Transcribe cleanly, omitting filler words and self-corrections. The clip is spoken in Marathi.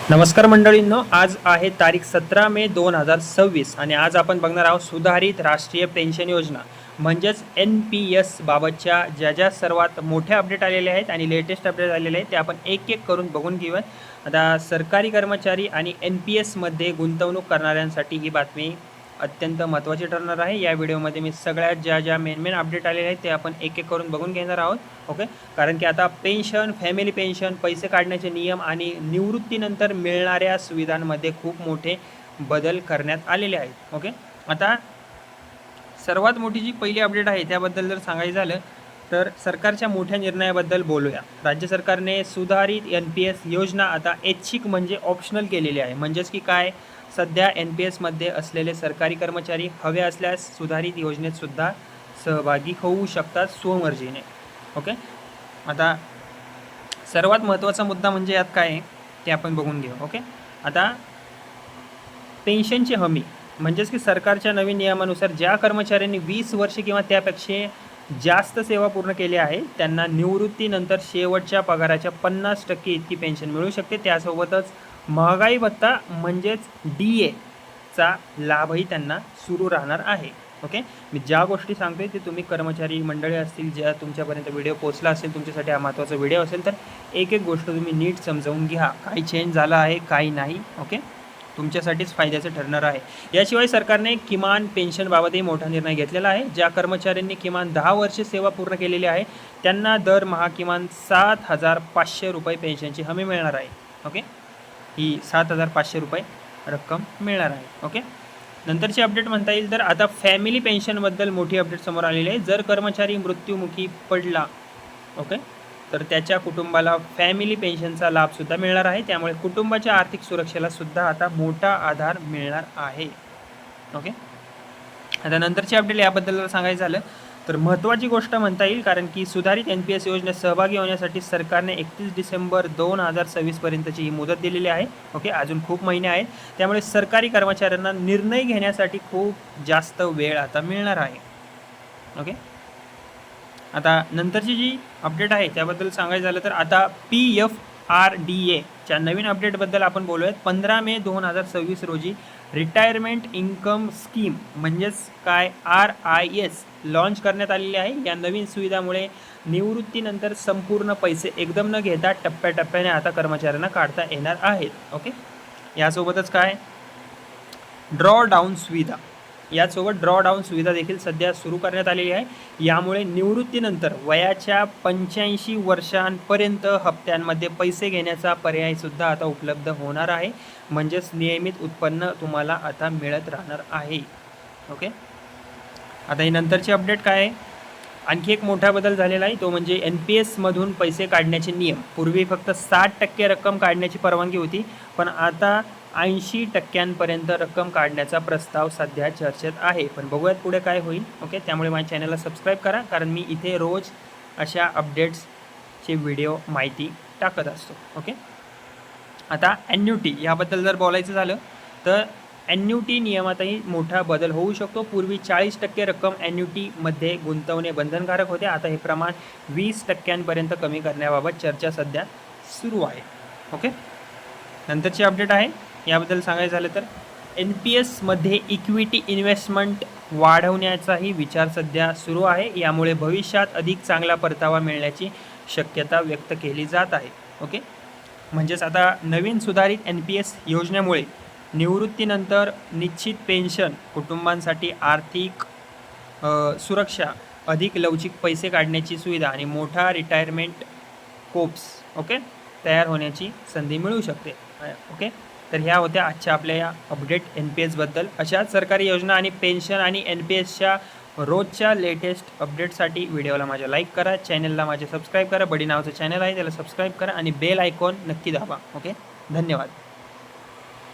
नमस्कार मंडळींनो, आज आहे तारीख 17 मे 2026 आणि आज आपण बघणार आहोत सुधारित राष्ट्रीय पेन्शन योजना म्हणजेच NPS बाबतच्या ज्या सर्वात मोठ्या अपडेट आलेले आहेत आणि लेटेस्ट अपडेट आलेले आहेत ते आपण एक एक करून बघून घेऊयात. आता सरकारी कर्मचारी आणि NPS मध्ये गुंतवणूक करणाऱ्यांसाठी ही बातमी अत्यंत महत्त्वाची ठरणार आहे. या व्हिडिओमध्ये मी सगळ्यात ज्या मेन अपडेट आलेले आहेत ते आपण एक एक करून बघून घेणार आहोत. ओके, कारण की आता पेन्शन, फॅमिली पेन्शन, पैसे काढण्याचे नियम आणि निवृत्तीनंतर मिळणाऱ्या सुविधांमध्ये खूप मोठे बदल करण्यात आलेले आहेत. ओके, आता सर्वात मोठी जी पहिली अपडेट आहे त्याबद्दल जर सांगायचं झालं तर सरकारच्या मोठ्या निर्णयाबद्दल बोलूया. राज्य सरकारने सुधारित NPS योजना आता ऐच्छिक म्हणजे ऑप्शनल केलेली आहे. म्हणजेच की काय, सध्या NPS मध्ये असलेले सरकारी कर्मचारी हवे असल्यास सुधारित योजनेत सुद्धा सहभागी होऊ शकतात स्वमर्जीने. ओके, आता सर्वात महत्त्वाचा मुद्दा म्हणजे यात काय आहे ते आपण बघून घेऊ. ओके, आता पेन्शनची हमी म्हणजेच की सरकारच्या नवीन नियमानुसार ज्या कर्मचाऱ्यांनी 20 वर्षे किंवा त्यापेक्षा जास्त सेवा पूर्ण केली आहे त्यांना निवृत्तीनंतर शेवटच्या पगाराच्या 50% इतकी पेन्शन मिळू शकते. त्यासोबतच महागाई भत्ता म्हणजेच DA चा लाभही त्यांना सुरू राहणार आहे. ओके, मी ज्या गोष्टी सांगतोय ते तुम्ही कर्मचारी मंडळी असतील, ज्या तुमच्यापर्यंत व्हिडिओ पोहोचला असेल, तुमच्यासाठी हा महत्त्वाचा व्हिडिओ असेल तर एक एक गोष्ट तुम्ही नीट समजावून घ्या. काही चेंज झाला आहे, काही नाही. ओके, तुमच्यासाठीच फायद्याचं ठरणार आहे. याशिवाय सरकारने किमान पेन्शनबाबतही मोठा निर्णय घेतलेला आहे. ज्या कर्मचाऱ्यांनी किमान 10 वर्षे सेवा पूर्ण केलेली आहे त्यांना दरमहा किमान 7,500 रुपये पेन्शनची हमी मिळणार आहे. ओके, ही 7,500 रुपये रक्कम मिळणार आहे. ओके, नंतरची अपडेट म्हणता येईल तर आता फॅमिली पेन्शनबद्दल मोठी अपडेट समोर आलेली आहे. जर कर्मचारी मृत्युमुखी पडला, ओके, तर त्याच्या कुटुंबाला फॅमिली पेन्शनचा लाभसुद्धा मिळणार आहे. त्यामुळे कुटुंबाच्या आर्थिक सुरक्षेला सुद्धा आता मोठा आधार मिळणार आहे. ओके, आता नंतरची अपडेट याबद्दल जर सांगायचं झालं तर महत्त्वाची गोष्ट म्हणता येईल, कारण की सुधारित NPS योजनेत सहभागी होण्यासाठी सरकारने 31 डिसेंबर 2026 पर्यंतची ही मुदत दिलेली आहे. ओके, अजून खूप महिने आहेत. त्यामुळे सरकारी कर्मचाऱ्यांना निर्णय घेण्यासाठी खूप जास्त वेळ आता मिळणार आहे. ओके, आता नंतरची जी अपडेट आहे त्याबद्दल सांगायचं झालं तर आता PFRDA च्या नवीन अपडेटबद्दल आपण बोलूयात. 15 मे 2026 रोजी रिटायरमेंट इन्कम स्कीम म्हणजेच काय RIS लॉन्च करण्यात आलेली आहे. या नवीन सुविधामुळे निवृत्तीनंतर संपूर्ण पैसे एकदम न घेता टप्प्याटप्प्याने आता कर्मचाऱ्यांना काढता येणार आहेत. ओके, यासोबतच काय ड्रॉ डाऊन सुविधा, यासोबत ड्रॉ डाऊन सुविधा देखील सध्या सुरू करण्यात आलेली आहे. यामुळे निवृत्तीनंतर वयाच्या 85 वर्षांपर्यंत हप्त्यांमध्ये पैसे घेण्याचा पर्यायसुद्धा आता उपलब्ध होणार आहे. म्हणजेच नियमित उत्पन्न तुम्हाला आता मिळत राहणार आहे. ओके, आता ही नंतरची अपडेट काय आहे, आणखी एक मोठा बदल झालेला आहे तो म्हणजे NPS मधून पैसे काढण्याचे नियम. पूर्वी फक्त 60% रक्कम काढण्याची परवानगी होती, पण आता 80% रक्कम काढण्याचा प्रस्ताव सध्या चर्चेत आहे. पण बघूयात पुढे काय होईल. ओके, त्यामुळे माझ्या चॅनलला सबस्क्राईब करा, कारण मी इथे रोज अशा अपडेट्सचे व्हिडिओ माहिती टाकत असतो. ओके, आता ॲन्युटी याबद्दल जर बोलायचं झालं तर ॲन्युटी नियमातही मोठा बदल होऊ शकतो. पूर्वी 40% रक्कम ॲन्युटीमध्ये गुंतवणे बंधनकारक होते. आता हे प्रमाण 20% कमी करण्याबाबत चर्चा सध्या सुरू आहे. ओके, नंतरची अपडेट आहे याबद्दल सांगायचं झालं तर NPS मध्ये इक्विटी इन्व्हेस्टमेंट वाढवण्याचाही विचार सध्या सुरू आहे. यामुळे भविष्यात अधिक चांगला परतावा मिळण्याची शक्यता व्यक्त केली जात आहे. ओके, म्हणजेच आता नवीन सुधारित NPS योजनेमुळे निवृत्तीनंतर निश्चित पेन्शन, कुटुंबांसाठी आर्थिक सुरक्षा, अधिक लवचिक पैसे काढण्याची सुविधा आणि मोठा रिटायरमेंट कोप्स ओके तयार होण्याची संधी मिळू शकते. ओके, तर ह्या होत्या आजच्या आपल्या या अपडेट NPSबद्दल. अशाच सरकारी योजना आणि पेन्शन आणि NPSच्या रोजच्या लेटेस्ट अपडेटसाठी व्हिडिओला माझ्या लाईक करा, चॅनलला माझे सबस्क्राईब करा. बडी नावाचं चॅनल आहे त्याला सबस्क्राईब करा आणि बेल आयकॉन नक्की दाबा. ओके, धन्यवाद.